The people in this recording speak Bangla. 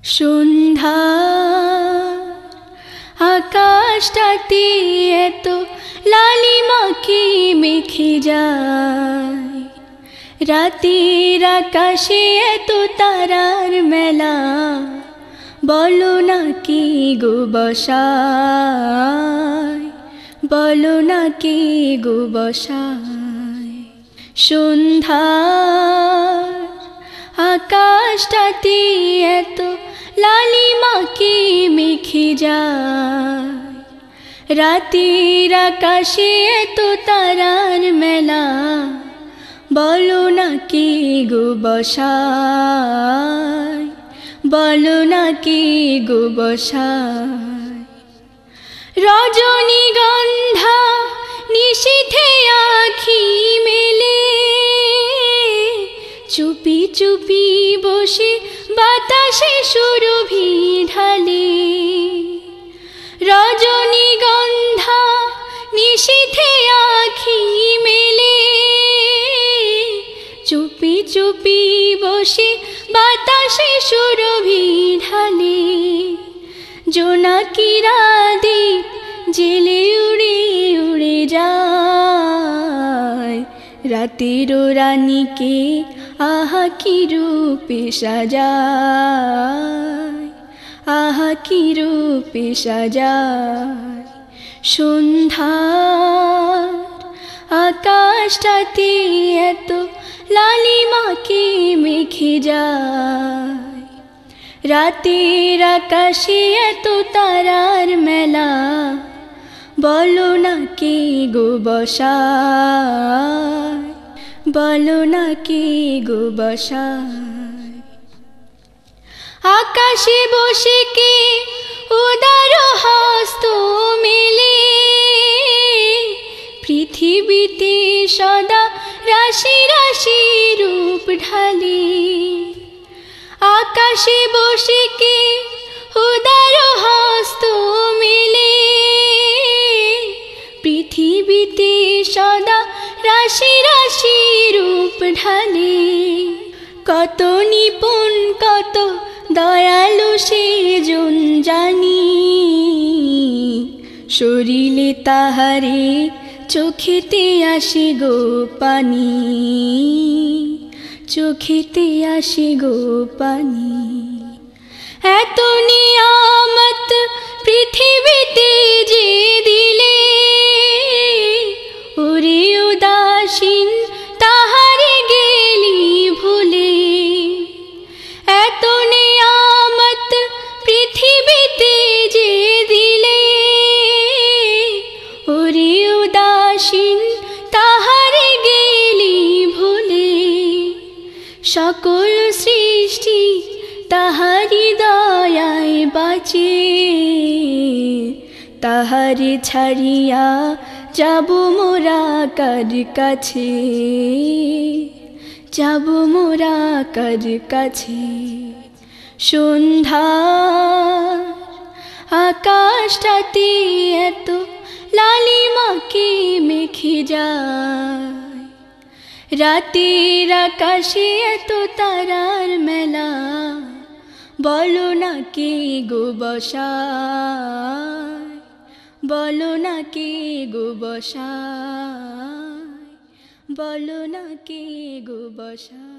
সন্ধ্যার আকাশটাতে এত লালিমাকে মেখে যায়, রাতের আকাশে এত তারার মেলা, বলো না কি গো বসায়, বলো না কি গো বসায়। সন্ধ্যার আকাশটাতে এত লালিমাকে মেখে যায়, রাতের আকাশে এত তারার মেলা, বলো না কি গো বসায়, বলো না কি গো বসায়। রজনীগন্ধা নিশীথে আখি মেলে, চুপি চুপি বসে বাতাসে সুরভি ঢালে। রজনীগন্ধা নিশীথে আখি মেলে, চুপি চুপি বসে বাতাসে সুরভি ঢালে। জোনাকিরা দ্বীপ জেলে উড়ে উড়ে যায়, রাতের রানীকে আহা কি রূপে সাজায়, আহা কি রূপে সাজায়। সন্ধ্যার আকাশটাতে এত লালিমাকে মেখে যায়, রাতের আকাশে এত তারার মেলা, বলো না কে গো বসায়, বলো না কে গো বসায়। আকাশে বসে কে উদার হস্ত মেলে, পৃথিবীতে সদা রাশি রাশি রূপ ঢালে। আকাশে বসে কে উদার হস্ত মেলে, পৃথিবীতে সদা রাশি রাশি রূপ ঢালে। কত নিপুণ কত দয়ালু সেজন জানি, শরীরে তাহারে চোখেতে আসে গো পানি, চোখেতে আসে গো পানি। এত নিয়ামত পৃথিবীতে যে দিলে, ওরে উদাসীন তাহারে গেলি ভুলে। এত নিয়ামত পৃথিবীতে যে দিলে, ওরে উদাসীন তাহারে গেলি ভুলে। সকল সৃষ্টি তাহারি দয়ায় বাঁচে, তাহারে ছাড়িয়া যাব মোরা কার কাছে, যাব মোরা কার কাছে। সন্ধ্যার আকাশটাতে এত লালিমাকে মেখে যায়, রাতের আকাশে এত তারার মেলা, বলো না কে গো বসায়, বলো না কে গো বসায়, বলো না কে গো বসায়।